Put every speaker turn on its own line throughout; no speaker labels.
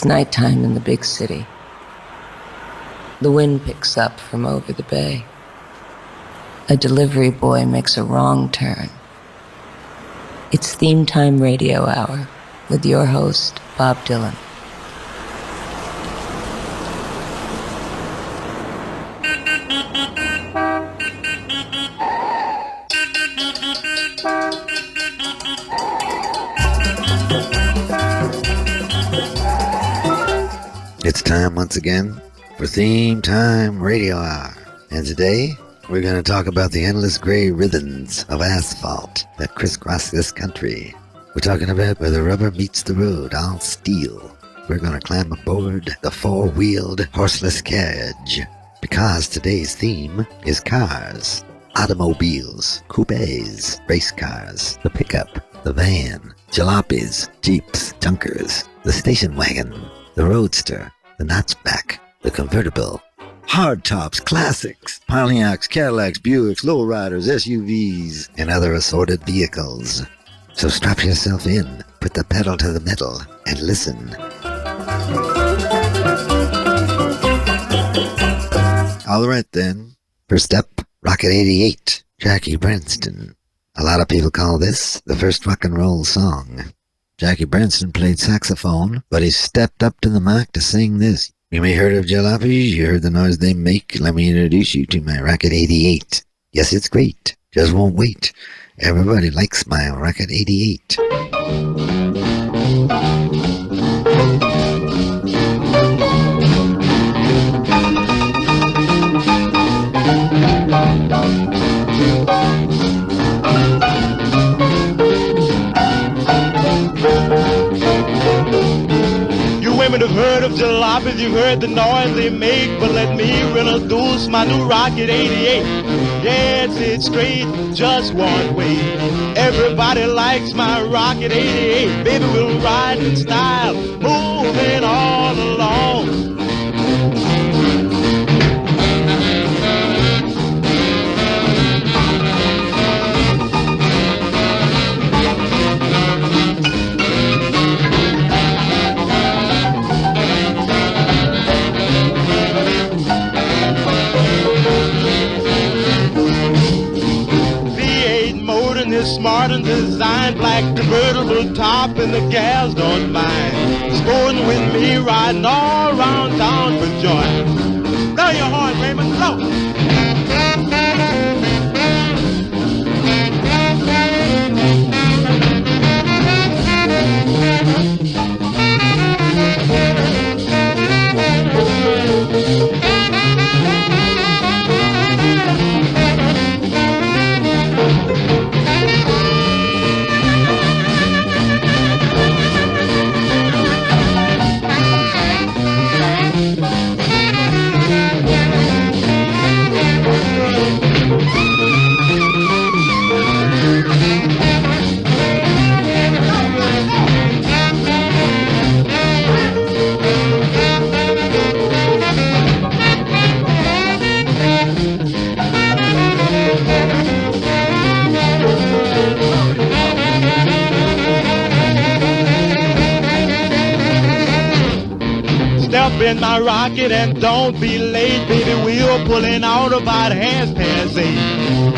It's nighttime in the big city. The wind picks up from over the bay. A delivery boy makes a wrong turn. It's Theme Time Radio Hour with your host, Bob Dylan.
It's time once again for Theme Time Radio Hour. And today, we're going to talk about the endless gray ribbons of asphalt that crisscross this country. We're talking about where the rubber meets the road, all steel. We're going to climb aboard the four-wheeled, horseless carriage. Because today's theme is cars. Automobiles, coupes, race cars, the pickup, the van, jalopies, jeeps, junkers, the station wagon, the roadster, the notchback, the convertible, hardtops, classics, Pontiacs, Cadillacs, Buicks, lowriders, SUVs, and other assorted vehicles. So strap yourself in, put the pedal to the metal, and listen. All right then. First up, Rocket 88, Jackie Branston. A lot of people call this the first rock and roll song. Jackie Branston played saxophone, but he stepped up to the mic to sing this. You may have heard of jalopies, you heard the noise they make. Let me introduce you to my Rocket 88. Yes, it's great, just won't wait. Everybody likes my Rocket 88.
Women have heard of jalopies, you've heard the noise they make, but let me introduce my new Rocket 88. Yes, it's straight, just one way. Everybody likes my Rocket 88. Baby, we'll ride in style, moving all along. Smart and designed, black convertible top, and the gals don't mind. Sporting with me, riding all around town for joy. Blow your horn, Raymond, blow! In my rocket and don't be late, baby, we're pulling out about 8:30.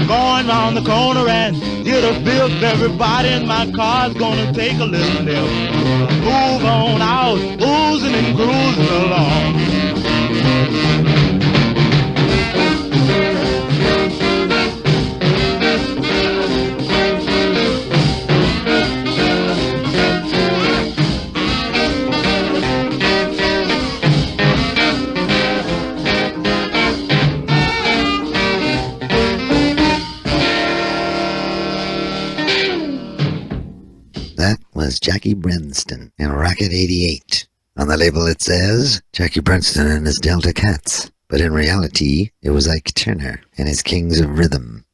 Going round the corner and get a fifth. Everybody in my car's gonna take a little nip. Move on out, oozing and cruising along.
Was Jackie Branston in Rocket 88. On the label it says Jackie Branston and his Delta Cats, but in reality it was Ike Turner and his Kings of Rhythm.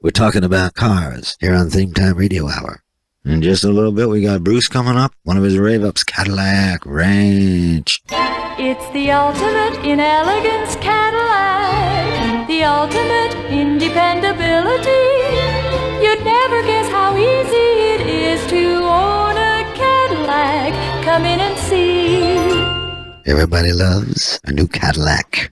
We're talking about cars here on Theme Time Radio Hour. In just a little bit we got Bruce coming up, one of his rave-ups, Cadillac Ranch.
It's the ultimate in elegance, Cadillac, the ultimate in dependability. You'd never guess how easy it is to own a Cadillac. Come in and see.
Everybody loves a new Cadillac.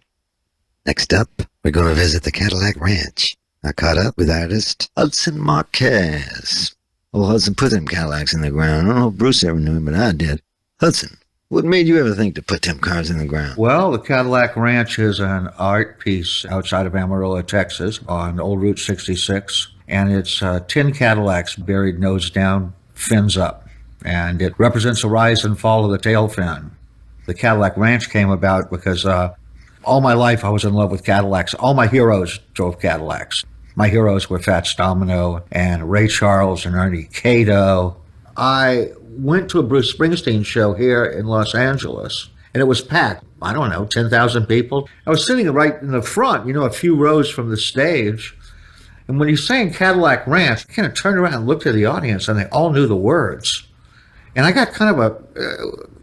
Next up, we're going to visit the Cadillac Ranch. I caught up with artist Hudson Marquez. Old Hudson put them Cadillacs in the ground. I don't know if Bruce ever knew him, but I did. Hudson, what made you ever think to put them cars in the ground?
Well, the Cadillac Ranch is an art piece outside of Amarillo, Texas, on Old Route 66. And it's 10 Cadillacs buried nose down, fins up. And it represents the rise and fall of the tail fin. The Cadillac Ranch came about because all my life I was in love with Cadillacs. All my heroes drove Cadillacs. My heroes were Fats Domino and Ray Charles and Ernie Cato. I went to a Bruce Springsteen show here in Los Angeles, and it was packed. I don't know, 10,000 people. I was sitting right in the front, a few rows from the stage. And when he sang Cadillac Ranch, I kind of turned around and looked at the audience, and they all knew the words. And I got kind of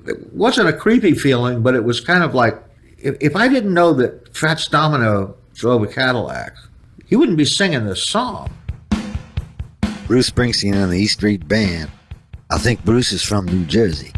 it wasn't a creepy feeling, but it was kind of like, if I didn't know that Fats Domino drove a Cadillac, he wouldn't be singing this song.
Bruce Springsteen and the E Street Band. I think Bruce is from New Jersey.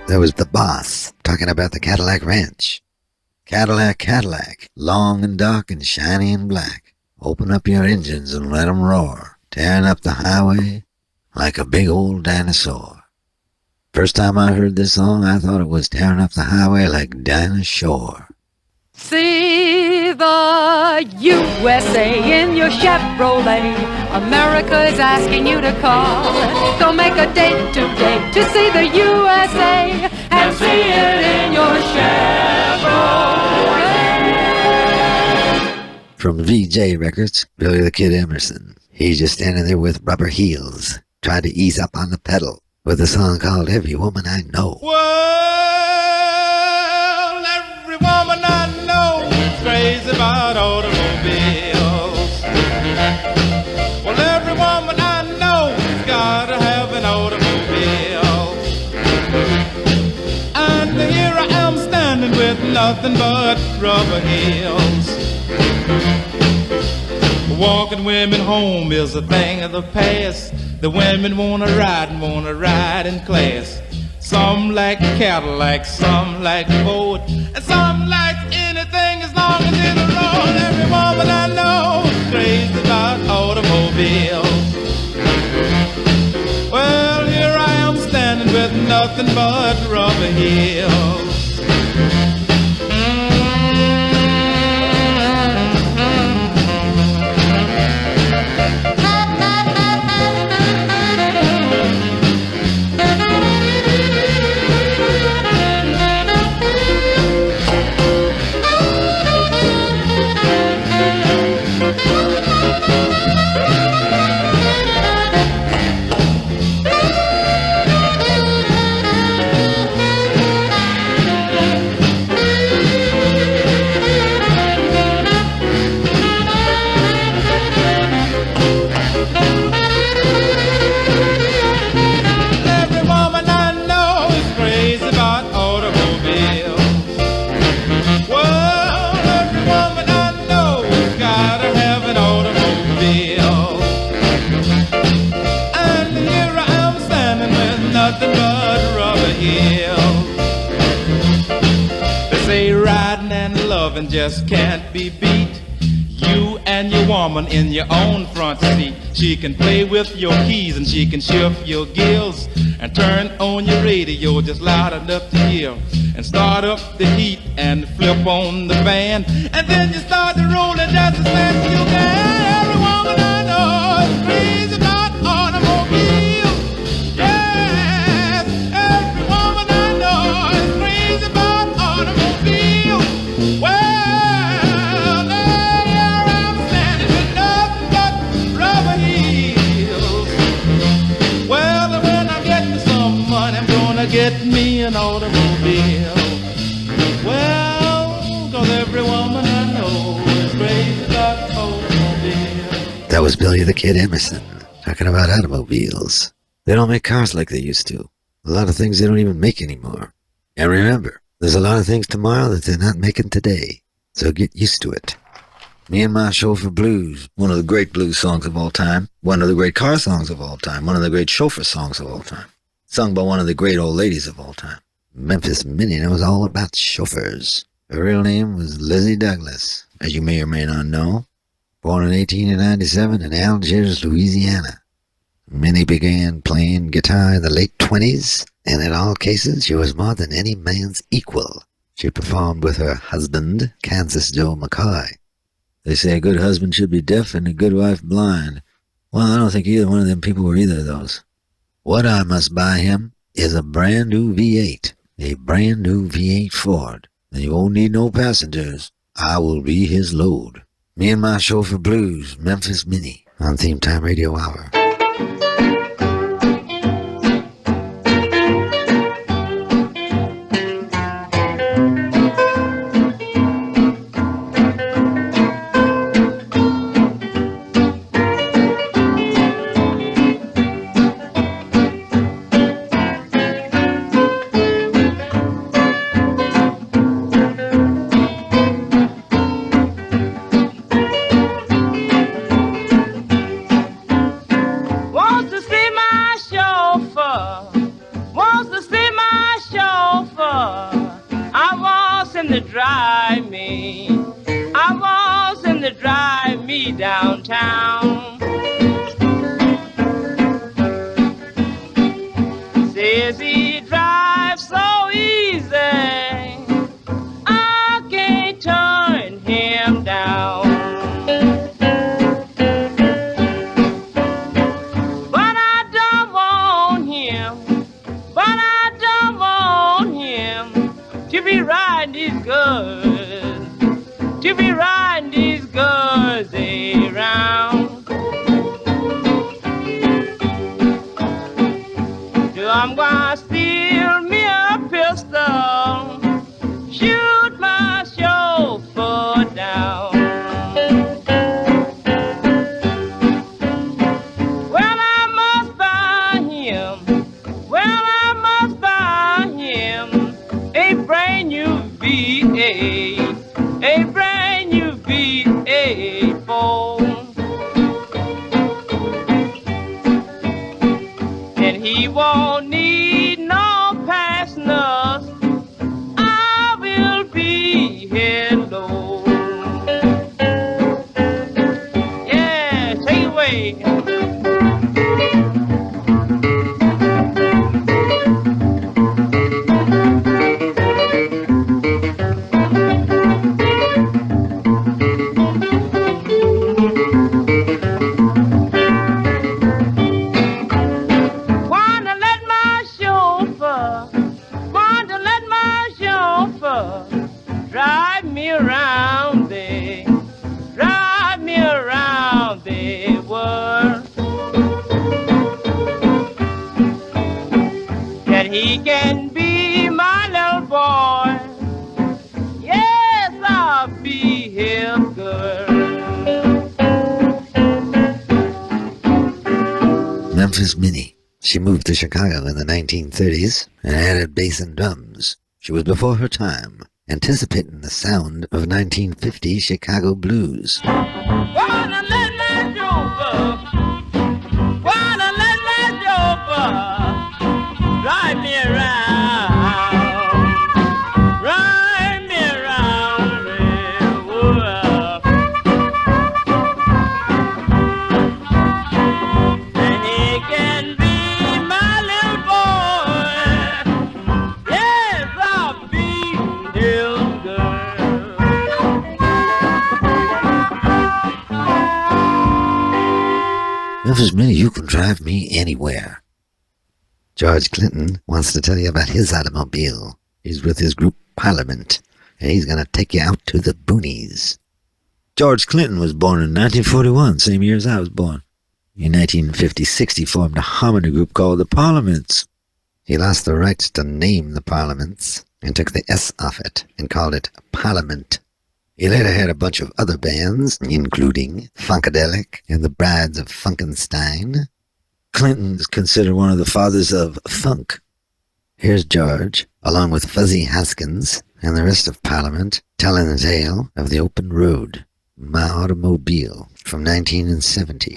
That was the boss talking about the Cadillac Ranch. Cadillac, Cadillac, long and dark and shiny and black. Open up your engines and let 'em roar, tearing up the highway like a big old dinosaur. First time I heard this song, I thought it was tearing up the highway like Dinah Shore.
See the USA in your Chevrolet. America is asking you to call. Go make a date today to see the USA and see it in your Chevrolet.
From VJ Records, Billy the Kid Emerson. He's just standing there with rubber heels, tried to ease up on the pedal with a song called Every Woman I Know.
Well, every woman I know about automobiles. Well, every woman I know's gotta have an automobile. And here I am standing with nothing but rubber heels. Walking women home is a thing of the past. The women wanna ride in class. Some like Cadillac, some like Ford, and some like anything as long as it's a road. Every woman I know is crazy about automobiles. Well, here I am standing with nothing but rubber heels. Just can't be beat. You and your woman in your own front seat. She can play with your keys and she can shift your gears and turn on your radio just loud enough to hear, and start up the heat and flip on the band, and then you start to roll it just as fast as you can. Every woman I know is crazy about automobiles. Yes, every woman I know is crazy about automobiles. Well, get me an automobile. Well, 'cause every woman I know is crazy about automobiles.
That was Billy the Kid Emerson talking about automobiles. They don't make cars like they used to. A lot of things they don't even make anymore. And remember, there's a lot of things tomorrow that they're not making today. So get used to it. Me and My Chauffeur Blues, one of the great blues songs of all time, one of the great car songs of all time, one of the great chauffeur songs of all time, sung by one of the great old ladies of all time. Memphis Minnie knows all about chauffeurs. Her real name was Lizzie Douglas, as you may or may not know. Born in 1897 in Algiers, Louisiana. Minnie began playing guitar in the late 20s, and in all cases she was more than any man's equal. She performed with her husband, Kansas Joe McCoy. They say a good husband should be deaf and a good wife blind. Well, I don't think either one of them people were either of those. What I must buy him is a brand new V8, a brand new V8 Ford, and you won't need no passengers. I will be his load. Me and My Chauffeur Blues, Memphis Minnie, on Theme Time Radio Hour.
Downtown. Says he drives so easy, I can't turn him down. But I don't want him, to be riding these goods, to be riding these goods around. So I'm gonna steal me a pistol, shoot my chauffeur down. he won't need no passengers. I will be hello. Yeah, take it away. Drive me around the world. That he can be my little boy. Yes, I'll be his girl.
Memphis Minnie. She moved to Chicago in the 1930s and added bass and drums. She was before her time, anticipating the sound of 1950 Chicago blues.
Wanna let my joker, wanna let my joker drive me around the world. And he can be my little boy. Yes, I'll be his girl.
Memphis Minnie, you can drive me anywhere. George Clinton wants to tell you about his automobile. He's with his group Parliament, and he's going to take you out to the boonies. George Clinton was born in 1941, same year as I was born. In 1956, he formed a harmony group called the Parliaments. He lost the rights to name the Parliaments and took the S off it and called it Parliament. He later had a bunch of other bands, including Funkadelic and the Brides of Funkenstein. Clinton is considered one of the fathers of funk. Here's George, along with Fuzzy Haskins and the rest of Parliament, telling the tale of the open road, My Automobile, from 1970.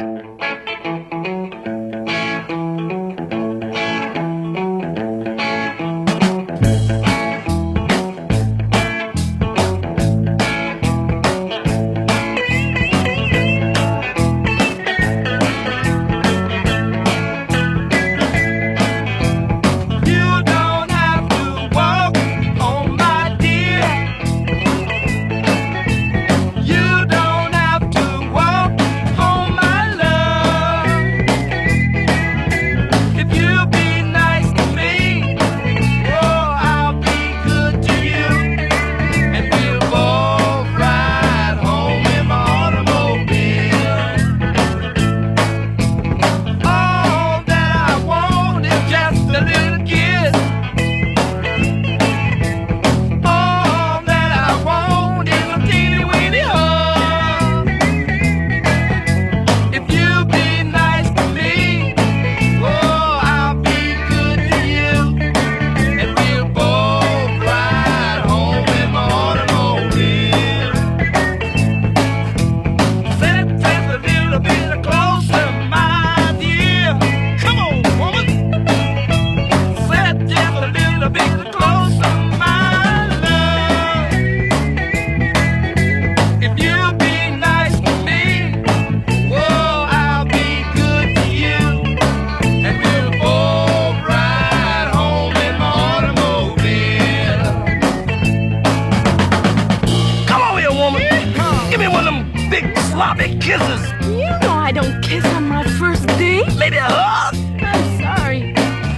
sloppy kisses.
You know I don't kiss on my first date.
Maybe a hug.
I'm sorry.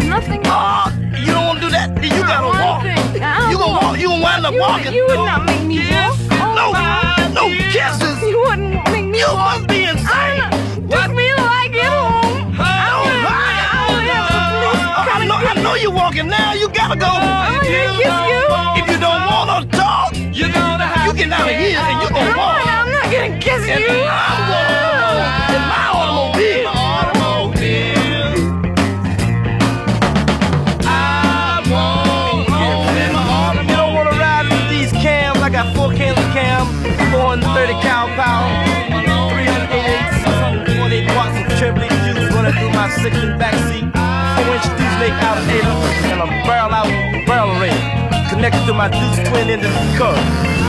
Nothing.
Oh, you don't want to do that? You gotta walk. You gonna walk. You gonna wind up walking.
You would not make me walk.
No kisses.
You wouldn't make me
You
walk.
must be insane.
Take me till I get home.
I know you're walking now. You gotta go.
I'm gonna kiss you.
If you don't want to talk, you get out of here and you gonna walk.
I'm not gonna kiss you.
I'm gonna go in my automobile. I won't home in my automobile. You don't wanna ride with these cams. I got 4 cans of cam, 430 cow power, 388, 648 watts of trembling juice running through my 6-inch back seat, 4-inch out-of-ator and a barrel-out-barrel-ring connected to my Deuce twin engine car.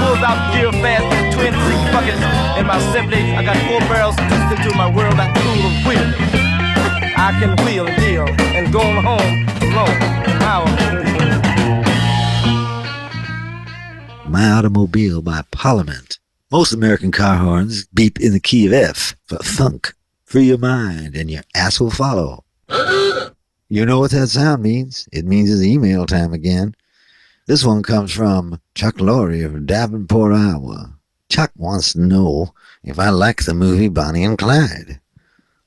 Pulls out gear fast with twin six buckets in my 78. I got 4 barrels twisted into my world like cool of wheel. I can wheel and deal and go on home alone.
My Automobile by Parliament. Most American car horns beep in the key of F for thunk. Free your mind and your ass will follow. You know what that sound means. It means it's email time again. This one comes from Chuck Laurie of Davenport, Iowa. Chuck wants to know if I like the movie Bonnie and Clyde.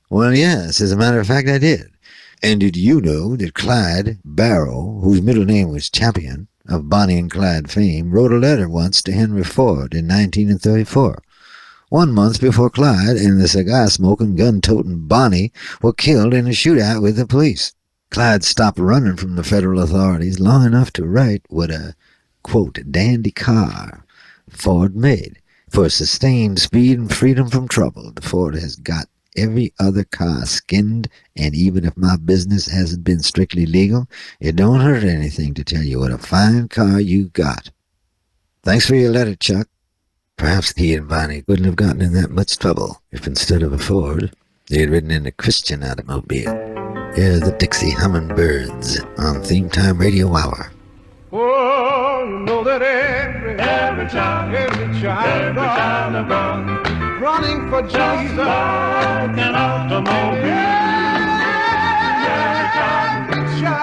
Well, yes, as a matter of fact, I did. And did you know that Clyde Barrow, whose middle name was Champion, of Bonnie and Clyde fame, wrote a letter once to Henry Ford in 1934, 1 month before Clyde and the cigar-smoking, gun-toting Bonnie were killed in a shootout with the police. Clyde stopped running from the federal authorities long enough to write what a, quote, dandy car Ford made. For sustained speed and freedom from trouble, the Ford has got every other car skinned, and even if my business hasn't been strictly legal, it don't hurt anything to tell you what a fine car you got. Thanks for your letter, Chuck. Perhaps he and Bonnie wouldn't have gotten in that much trouble if instead of a Ford, they had ridden in a Christian automobile. Here are the Dixie Hummingbirds on Theme Time Radio Hour.
Oh, you know that every child of God running for Jesus like an automobile.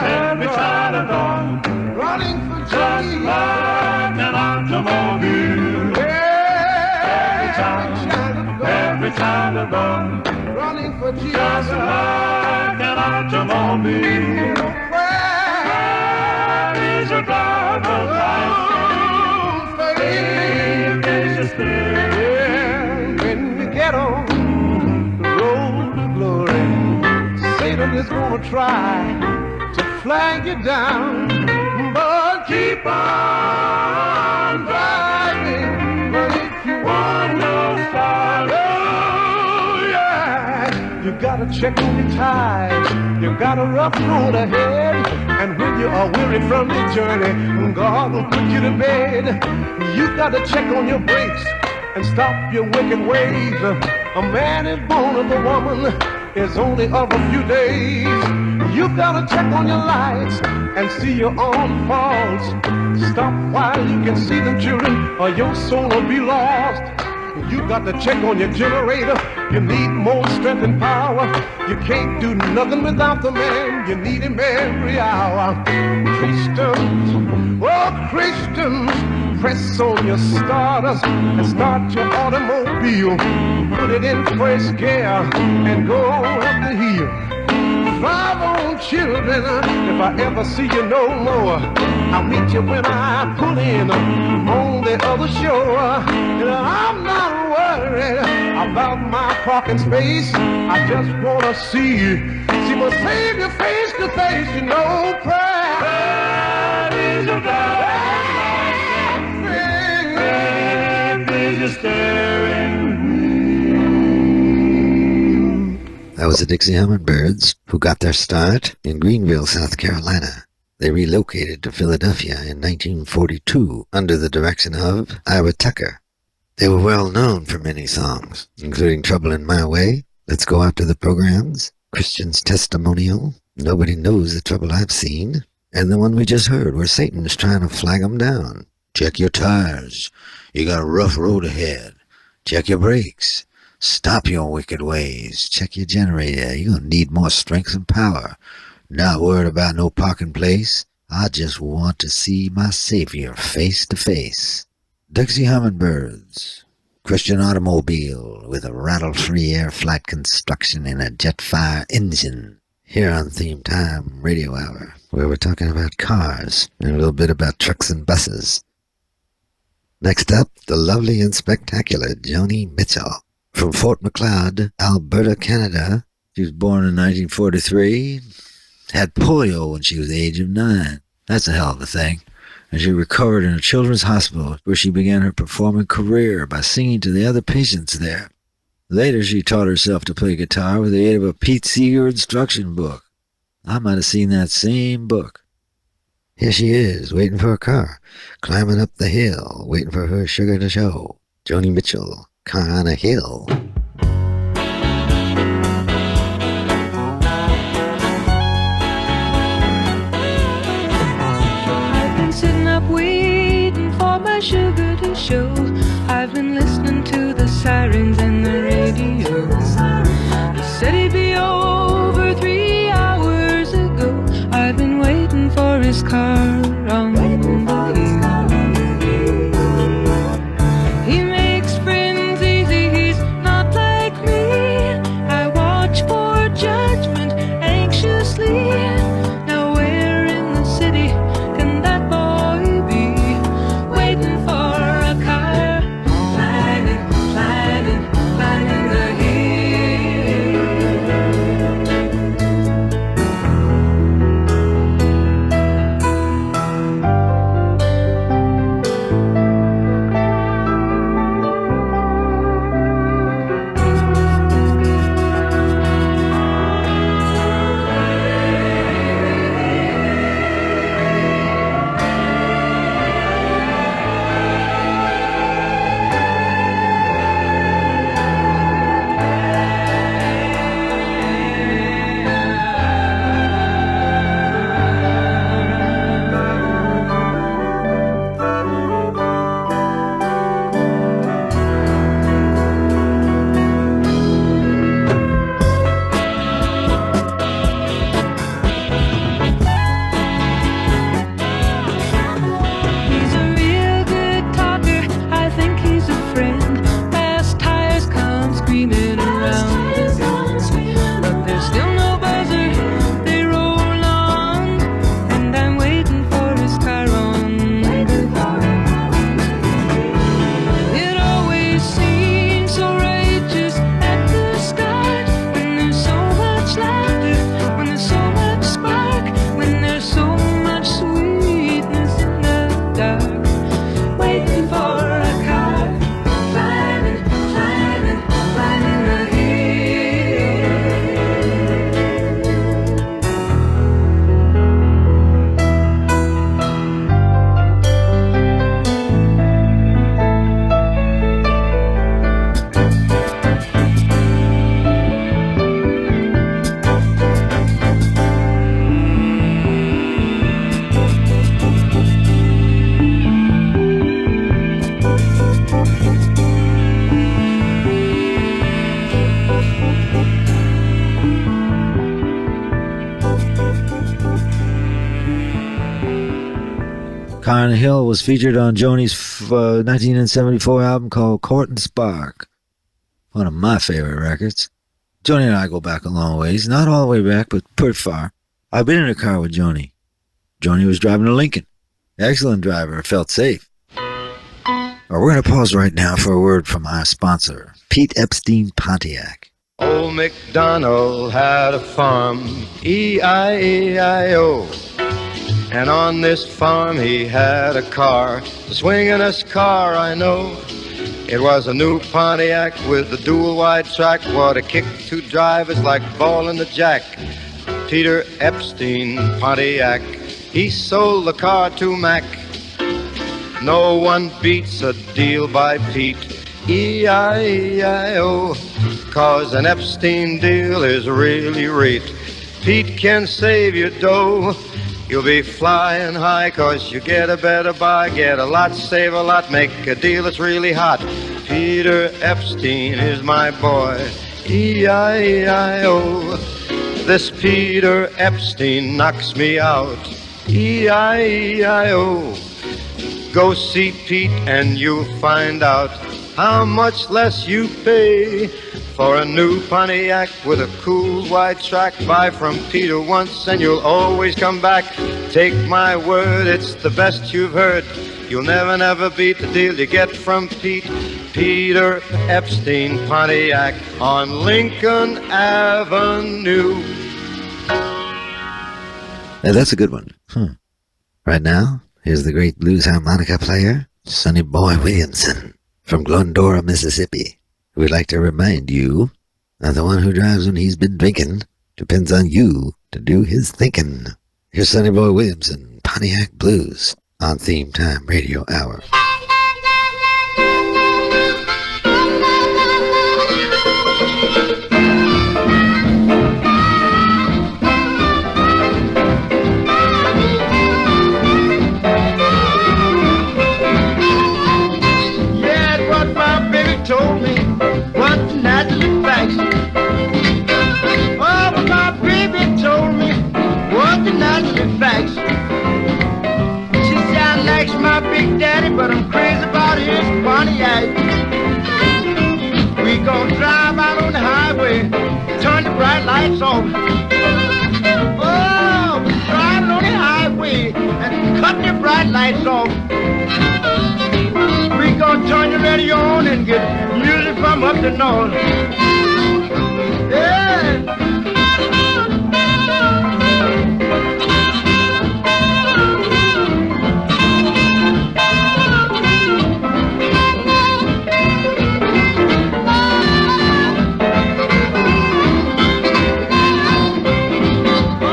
Every child of God running for Jesus like an automobile. Every child of God running for Jesus like an automobile. Praise the driver's license. Faith is the spirit. When you get on the road to glory, Satan is gonna try to flag you down, but keep on driving. But if you want no sorrow, yeah, you gotta check on your tires. You got a rough road ahead, and when you are weary from your journey, God will put you to bed. You gotta check on your brakes and stop your wicked ways. A man is born of a woman is only of a few days. You gotta check on your lights and see your own faults. Stop while you can see them, children, or your soul will be lost. You got to check on your generator. You need more strength and power. You can't do nothing without the man. You need him every hour. Christians, oh Christians, press on your starters and start your automobile. Put it in first gear and go up the hill. Drive on, children, if I ever see you no more. I'll meet you when I pull in on the other shore. And I'm not worried about my parking space. I just wanna see my Savior face to face. You know, prayer is your driver's license. Faith is your steering wheel.
That was the Dixie Hummingbirds, who got their start in Greenville, South Carolina. They relocated to Philadelphia in 1942 under the direction of Ira Tucker. They were well known for many songs, including Trouble in My Way, Let's Go After the Programs, Christian's Testimonial, Nobody Knows the Trouble I've Seen, and the one we just heard where Satan is trying to flag them down. Check your tires. You got a rough road ahead. Check your brakes. Stop your wicked ways. Check your generator. You're going to need more strength and power. Not worried about no parking place. I just want to see my Savior face to face. Dixie Hummingbirds. Christian automobile with a rattle-free air flight construction and a jet-fire engine. Here on Theme Time Radio Hour, where we're talking about cars and a little bit about trucks and buses. Next up, the lovely and spectacular Joni Mitchell. From Fort Macleod, Alberta, Canada. She was born in 1943. Had polio when she was the age of 9. That's a hell of a thing. And she recovered in a children's hospital where she began her performing career by singing to the other patients there. Later, she taught herself to play guitar with the aid of a Pete Seeger instruction book. I might have seen that same book. Here she is, waiting for a car, climbing up the hill, waiting for her sugar to show. Joni Mitchell, Car on a Hill.
I've been sitting up waiting for my sugar to show. I've been listening to the sirens and the radio. He said he'd be over 3 hours ago. I've been waiting for his car on the hill. He makes friends easy, he's not like me. I watch for judgment anxiously. Now where in the city can that boy be? Waiting for a car, climbing, climbing, climbing the hill. He's a real good talker, I think he's a friend. Fast tires come screaming around the bend. But there's still no buzzer, they roll on. And I'm waiting for his car on the hill. It always seems so righteous at the start, when there's so much laughter, when there's so much spark, when there's so much sweetness in the dark. Waiting for a car, climbing, climbing, climbing the hill.
Car on a Hill was featured on Joni's 1974 album called Court and Spark. One of my favorite records. Joni and I go back a long ways. Not all the way back, but pretty far. I've been in a car with Joni. Joni was driving a Lincoln. Excellent driver. Felt safe. We're going to pause right now for a word from our sponsor, Pete Epstein Pontiac.
Old MacDonald had a farm, E-I-E-I-O. And on this farm he had a car, the swingin'est car I know. It was a new Pontiac with a dual wide track. What a kick to drive, it's like balling the jack. Peter Epstein Pontiac, he sold the car to Mac. No one beats a deal by Pete, E-I-E-I-O. 'Cause an Epstein deal is really rate. Pete can save you dough. You'll be flying high 'cause you get a better buy. Get a lot, save a lot, make a deal that's really hot. Peter Epstein is my boy, E-I-E-I-O. This Peter Epstein knocks me out, E-I-E-I-O. Go see Pete and you'll find out how much less you pay for a new Pontiac with a cool wide track. Buy from Peter once and you'll always come back. Take my word, it's the best you've heard. You'll never, never beat the deal you get from Pete. Peter Epstein Pontiac on Lincoln Avenue.
Now, that's a good one. Right now, here's the great blues harmonica player, Sonny Boy Williamson, from Glendora, Mississippi, who would like to remind you that the one who drives when he's been drinking depends on you to do his thinking. Here's Sonny Boy Williams and Pontiac Blues on Theme Time Radio Hour.
Told me what the natural facts. Oh, but my baby told me what the natural facts. She said I likes my big daddy, but I'm crazy about his Pontiac. We gon' drive out on the highway, turn the bright lights off. Oh, we're driving on the highway and cut the bright lights off. We gon' turn the radio on and get music from up the north. Yeah. Oh,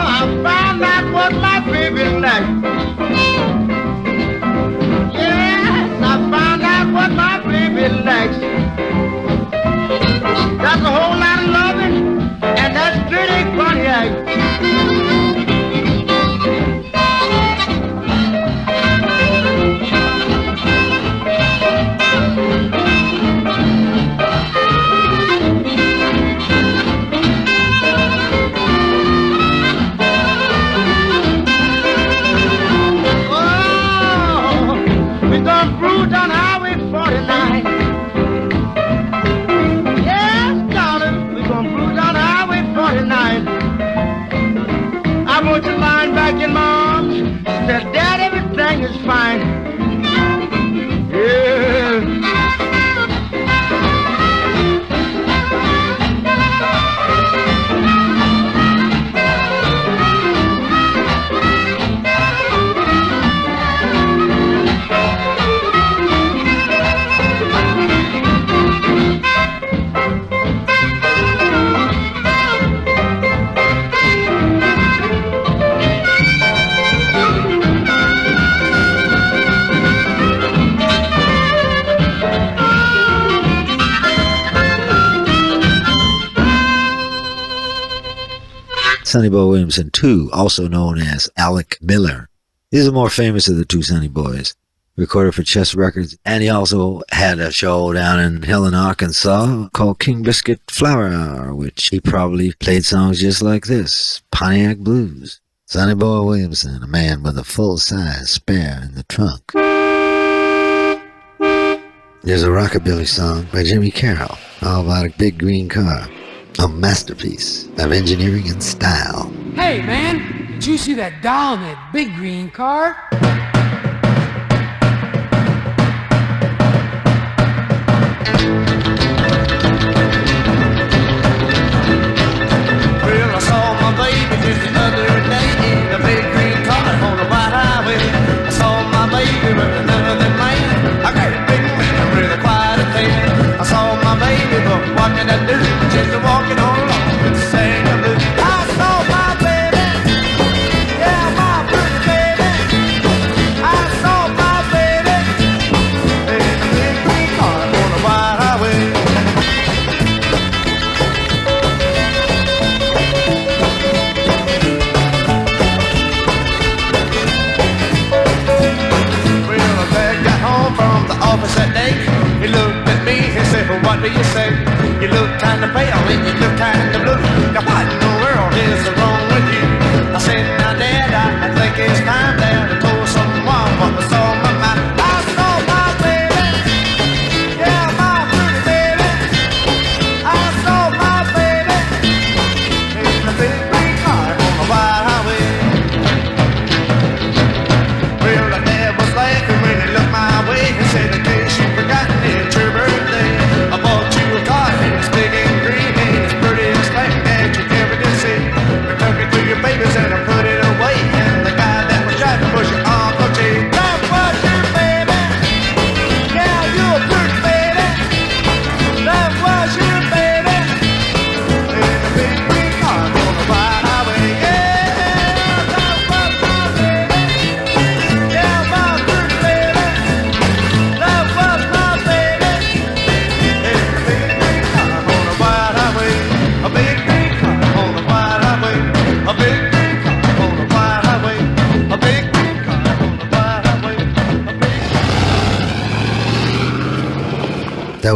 I found out what my baby likes. What my baby likes. That's a whole lot of loving, and that's pretty Pontiac. Oh, we gonna cruise down Highway 49. Yes, darling, we gonna cruise down Highway 49. I want you lying back in my arms. She said, Dad, everything is fine. Yeah.
Sonny Boy Williams and two, also known as Alec Miller. He's the more famous of the two Sonny Boys. Recorded for Chess Records, and he also had a show down in Helen, Arkansas called King Biscuit Flower Hour, which he probably played songs just like this, Pontiac Blues. Sonny Boy Williamson, a man with a full-size spare in the trunk. There's a rockabilly song by Jimmy Carroll, all about a big green car. A masterpiece of engineering and style.
Hey, man, did you see that doll in that big green car?
Well, I saw my baby just the other day in a big green car on the white highway. I saw my baby with another man. I got a big man, really quite a thing. I saw my baby, but what can I do? Just walking on along with the same blues. I saw my baby, yeah, my pretty baby. I saw my baby in a big green car on the white highway. Well, as I got home from the office that day, he looked at me and said, well, what do you say? You look kinda pale and you look kinda blue. Now what in the world is wrong with you? I said, now Dad, I think it's time that I told someone what was on my mind. I saw my baby, yeah, my pretty baby. I saw my baby in a big green car on the white highway. Well, the dad was laughing when he looked my way. He said, in case you forgot, it's your birthday. I bought you a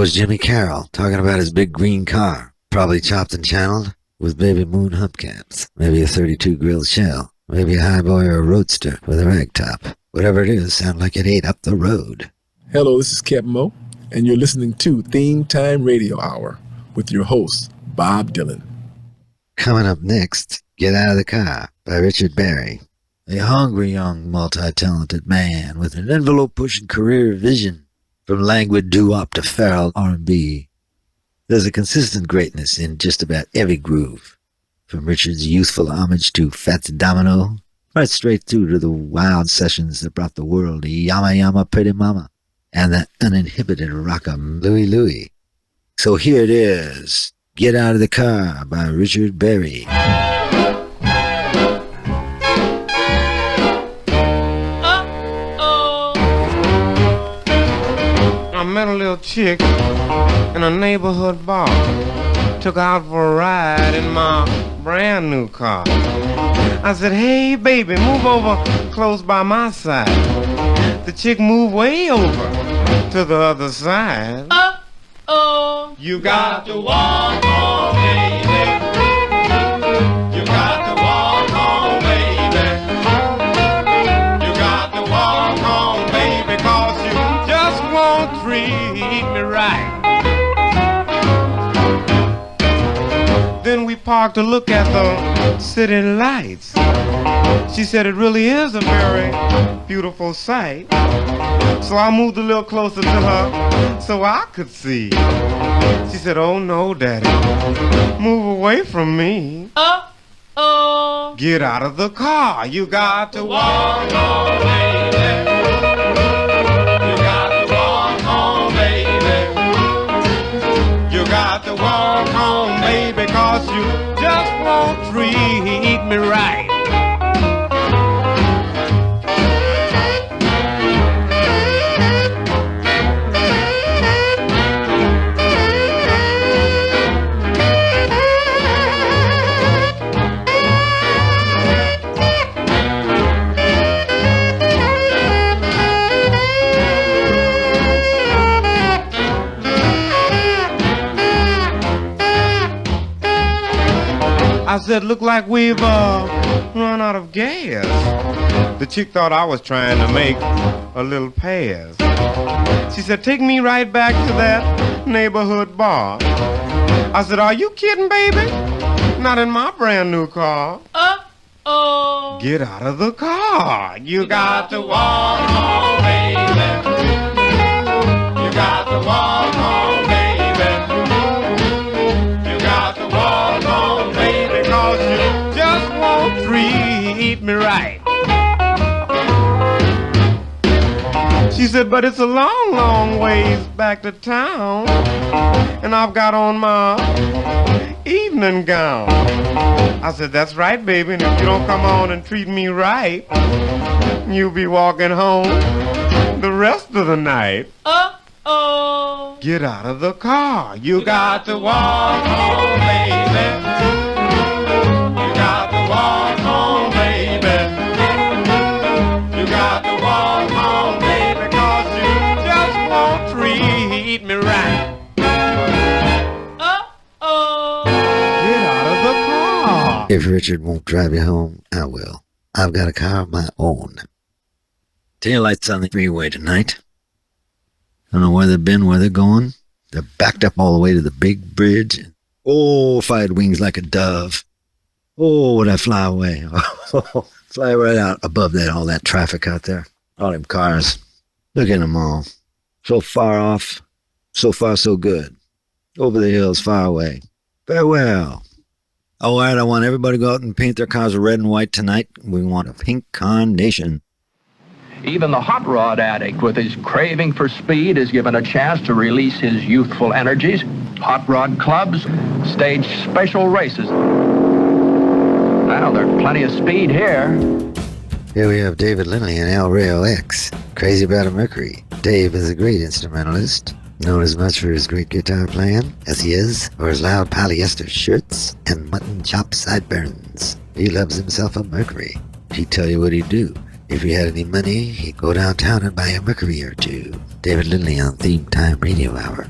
was Jimmy Carroll talking about his big green car, probably chopped and channeled with baby moon hubcaps, maybe a 32 grilled shell, maybe a highboy or a roadster with a rag top. Whatever it is, sound like it ate up the road.
Hello, this is Captain Mo, and you're listening to Theme Time Radio Hour with your host, Bob Dylan.
Coming up next, Get Out of the Car by Richard Berry. A hungry young multi-talented man with an envelope-pushing career vision. From languid doo-wop to feral R&B. There's a consistent greatness in just about every groove. From Richard's youthful homage to Fats Domino, right straight through to the wild sessions that brought the world Yama Yama Pretty Mama and the uninhibited rocker Louie Louie. So here it is, Get Out of the Car by Richard Berry.
I met a little chick in a neighborhood bar. Took her out for a ride in my brand new car. I said, hey baby, move over close by my side. The chick moved way over to the other side. Uh-oh. You got to walk home, baby. You got to walk home, baby. You got to walk home, baby, 'cause you just won't treat me right. Then we parked to look at the city lights. She said it really is a very beautiful sight. So I moved a little closer to her so I could see. She said, oh no, daddy, move away from me. Uh-oh. Get out of the car. You got to walk home, baby. You got to walk home, baby. You got to walk home, baby, 'cause you just won't treat me right. I said, look like we've run out of gas. The chick thought I was trying to make a little pass. She said, take me right back to that neighborhood bar. I said, are you kidding, baby? Not in my brand new car. Uh-oh. Get out of the car. You got to walk home, baby. You got to walk home, baby. You got to walk home, baby, 'cause you just won't treat me right. She said, but it's a long, long ways back to town, and I've got on my evening gown. I said, that's right, baby, and if you don't come on and treat me right, you'll be walking home the rest of the night. Uh-oh. Get out of the car. You got to walk home, baby. You got to walk home, baby. You got to walk home, baby, 'cause you just won't treat me right. Uh-oh. Get out of the car.
If Richard won't drive you home, I will. I've got a car of my own. Taillights on the freeway tonight. I don't know where they've been, where they're going. They're backed up all the way to the big bridge. Oh, if I had wings like a dove. Oh, would I fly away? Fly right out above that, all that traffic out there. All them cars. Look at them all. So far off. So far, so good. Over the hills, far away. Farewell. All right, I want everybody to go out and paint their cars red and white tonight. We want a pink carnation.
Even the hot rod addict, with his craving for speed, is given a chance to release his youthful energies. Hot rod clubs stage special races. Now, there's plenty of speed here.
Here we have David Lindley and El Rayo X, Crazy About a Mercury. Dave is a great instrumentalist, known as much for his great guitar playing as he is for his loud polyester shirts and mutton chop sideburns. He loves himself a Mercury. He'd tell you what he'd do. If he had any money, he'd go downtown and buy a Mercury or two. David Lindley on Theme Time Radio Hour.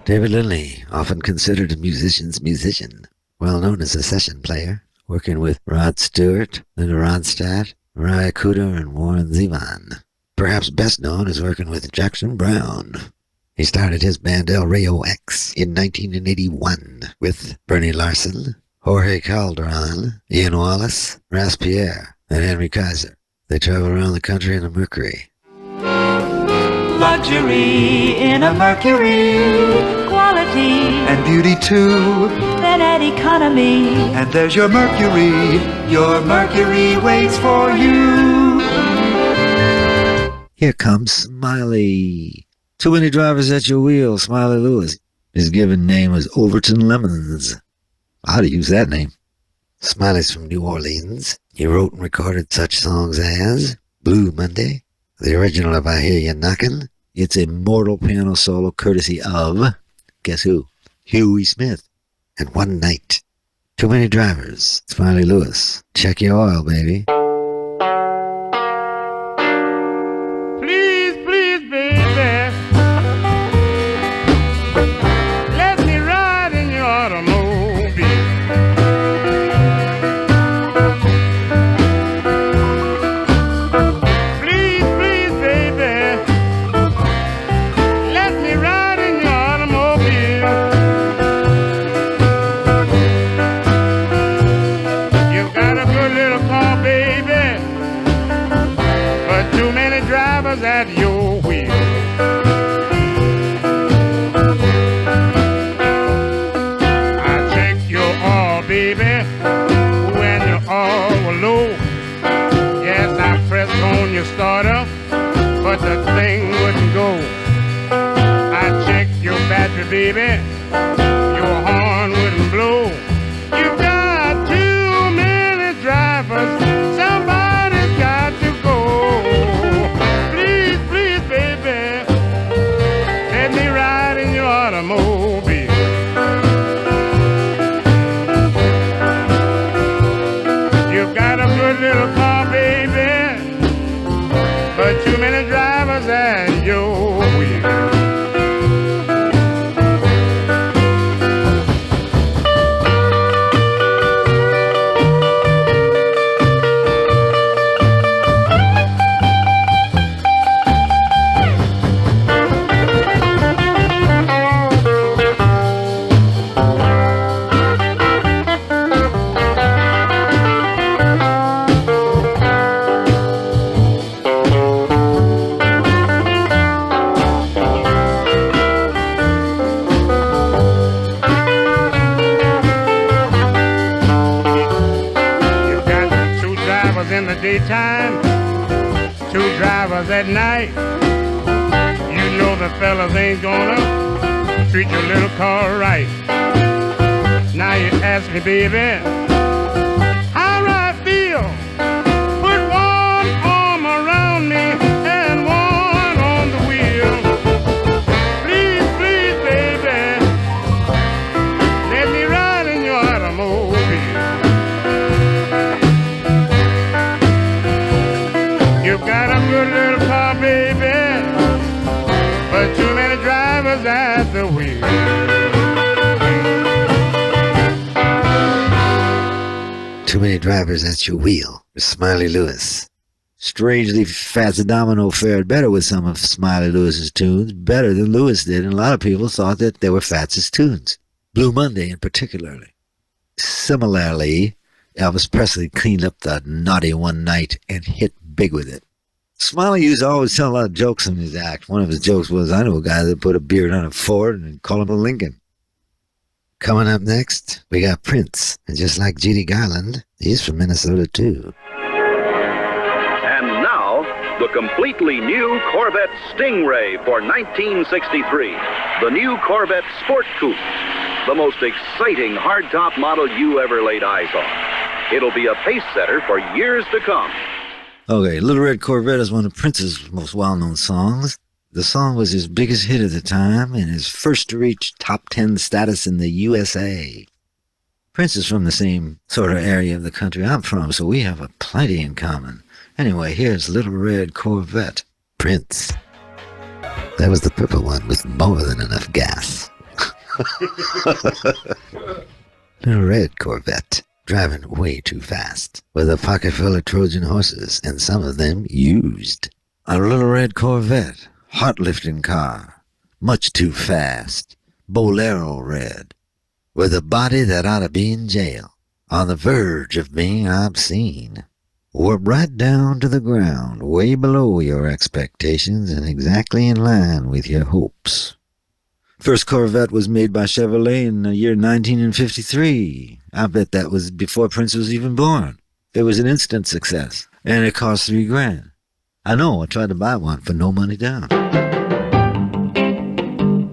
David Lindley, often considered a musician's musician, well known as a session player, working with Rod Stewart, Linda Ronstadt, Mariah Cooder, and Warren Zevon. Perhaps best known as working with Jackson Browne. He started his band El Rayo X in 1981 with Bernie Larson, Jorge Calderon, Ian Wallace, Ras Pierre, and Henry Kaiser. They travel around the country in a Mercury.
Luxury in a Mercury, quality
and beauty too,
then at economy.
And there's your Mercury waits for you.
Here comes Smiley. Too many drivers at your wheel, Smiley Lewis. His given name was Overton Lemons. How to use that name. Smiley's from New Orleans. He wrote and recorded such songs as Blue Monday, the original of I Hear You Knockin'. It's a mortal piano solo courtesy of, guess who? Huey Smith. And One Night. Too many drivers. Smiley Lewis. Check your oil, baby.
Please, please, baby, let me ride in your automobile. Please, please, baby, let me ride in your automobile. You've got a good little car, baby.
me, baby, your horn wouldn't blow. You got too many drivers, somebody's got to go. Please, please, baby, let me ride in your automobile. You've got a good little car, baby, but too many drivers at your wheel. In the daytime, two drivers at night. You know the fellas ain't gonna treat your little car right. Now you ask me, baby, how do I feel? Put one arm around me and one on the wheel. Please, please, baby, let me ride in your automobile. You've got a good little car, baby, but too many drivers at the wheel.
Too many drivers at your wheel. Smiley Lewis. Strangely, Fats Domino fared better with some of Smiley Lewis's tunes, better than Lewis did, and a lot of people thought that they were Fats's tunes. Blue Monday in particularly. Similarly, Elvis Presley cleaned up the Naughty One Night and hit big with it. Smiley used to always tell a lot of jokes in his act. One of his jokes was, I knew a guy that put a beard on a Ford and called him a Lincoln. Coming up next, we got Prince. And just like Judy Garland, he's from Minnesota too.
And now, the completely new Corvette Stingray for 1963. The new Corvette Sport Coupe. The most exciting hardtop model you ever laid eyes on. It'll be a pace setter for years to come.
Okay, Little Red Corvette is one of Prince's most well-known songs. The song was his biggest hit at the time and his first to reach top 10 status in the USA. Prince is from the same sort of area of the country I'm from, so we have a plenty in common. Anyway, here's Little Red Corvette. Prince. That was the purple one with more than enough gas. Little Red Corvette. Driving way too fast, with a pocket full of Trojan horses, and some of them used. A little red Corvette, heart-lifting car, much too fast, bolero red, with a body that ought to be in jail, on the verge of being obscene. Warped right down to the ground, way below your expectations and exactly in line with your hopes. First Corvette was made by Chevrolet in the year 1953. I bet that was before Prince was even born. It was an instant success, and it cost $3,000. I know, I tried to buy one for no money down.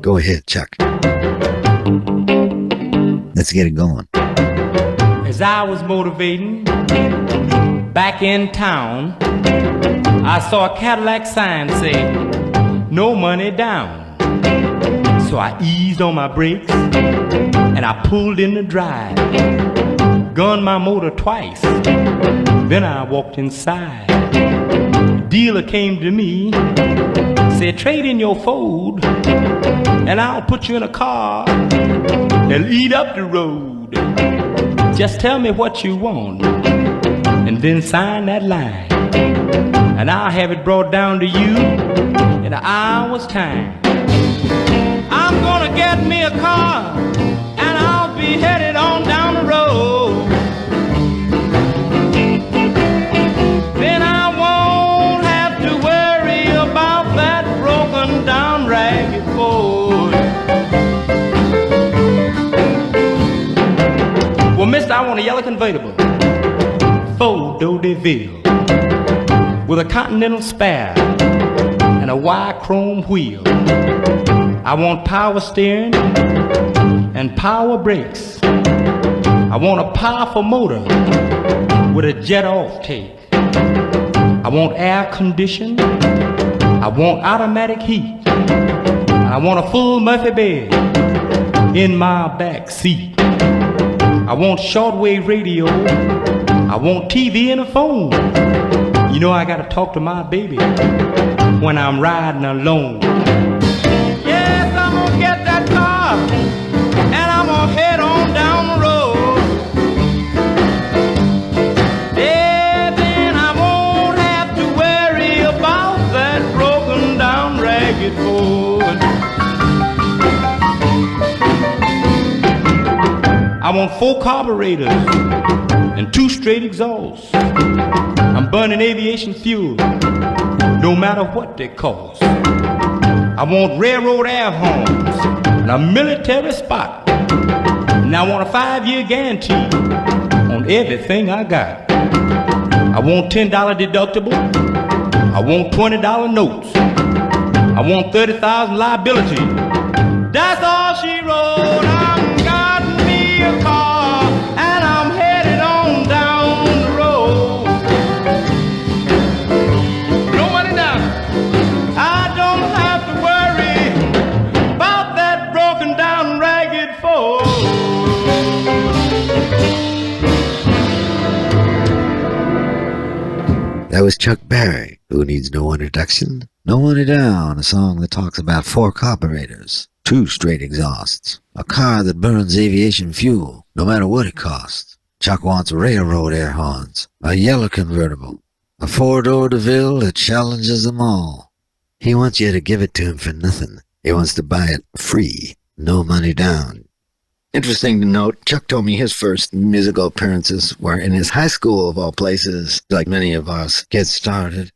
Go ahead, Chuck. Let's get it going.
As I was motivating back in town, I saw a Cadillac sign say, no money down. So I eased on my brakes and I pulled in the drive, gunned my motor twice, then I walked inside. The dealer came to me, said, trade in your Ford and I'll put you in a car and lead up the road. Just tell me what you want and then sign that line, and I'll have it brought down to you in an hour's time. I'm gonna get me a car and I'll be headed on down the road. Then I won't have to worry about that broken down ragged Ford. Well, mister, I want a yellow convertible, Ford D'Odeville, with a Continental spare and a wide chrome wheel. I want power steering and power brakes. I want a powerful motor with a jet off take. I want air conditioning. I want automatic heat. I want a full Murphy bed in my back seat. I want shortwave radio. I want TV and a phone. You know I gotta talk to my baby when I'm riding alone. Yes, I'm gonna get that car and I'm gonna head on down the road. Yeah, then I won't have to worry about that broken down ragged Ford. I want 4 carburetors and 2 straight exhausts. I'm burning aviation fuel, no matter what they cost. I want railroad air horns and a military spot. And I want a 5-year guarantee on everything I got. I want $10 deductible. I want $20 notes. I want 30,000 liability. That's all she wrote. I'm got me a car and I'm headed on down the road. No money down. I don't have to worry about that broken down ragged Ford.
That was Chuck Berry, who needs no introduction. No Money Down, a song that talks about 4 carburetors, 2 straight exhausts, a car that burns aviation fuel, no matter what it costs. Chuck wants railroad air horns, a yellow convertible, a 4-door DeVille that challenges them all. He wants you to give it to him for nothing. He wants to buy it free, no money down. Interesting to note, Chuck told me his first musical appearances were in his high school, of all places, like many of us get started.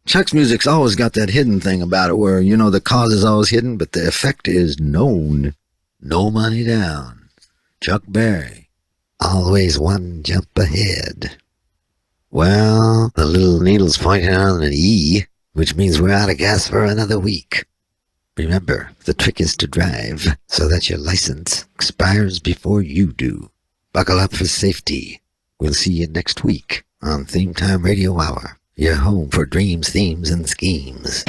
Chuck's music's always got that hidden thing about it where, you know, the cause is always hidden, but the effect is known. No money down. Chuck Berry. Always one jump ahead. Well, the little needle's pointing on an E, which means we're out of gas for another week. Remember, the trick is to drive so that your license expires before you do. Buckle up for safety. We'll see you next week on Theme Time Radio Hour, your home for dreams, themes, and schemes.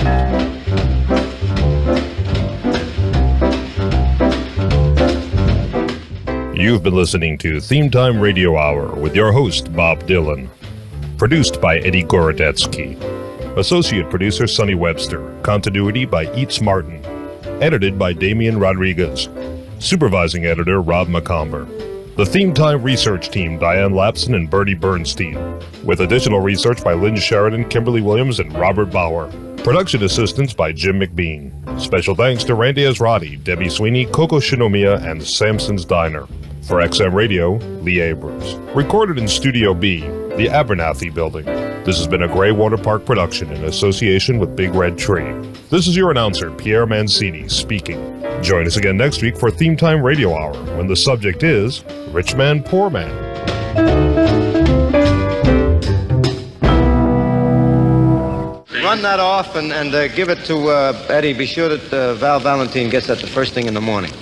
You've been listening to Theme Time Radio Hour with your host, Bob Dylan. Produced by Eddie Gorodetsky. Associate producer, Sonny Webster. Continuity by Eats Martin. Edited by Damian Rodriguez. Supervising editor, Rob McComber. The Theme Time research team, Diane Lapson and Bertie Bernstein. With additional research by Lynn Sheridan, Kimberly Williams, and Robert Bauer. Production assistance by Jim McBean. Special thanks to Randy Ezrati, Debbie Sweeney, Coco Shinomiya, and Samson's Diner. For XM Radio, Lee Abrams. Recorded in Studio B, the Abernathy Building. This has been a Greywater Park production in association with Big Red Tree. This is your announcer, Pierre Mancini, speaking. Join us again next week for Theme Time Radio Hour, when the subject is Rich Man, Poor Man.
Run that off and give it to Eddie. Be sure that Val Valentine gets that the first thing in the morning.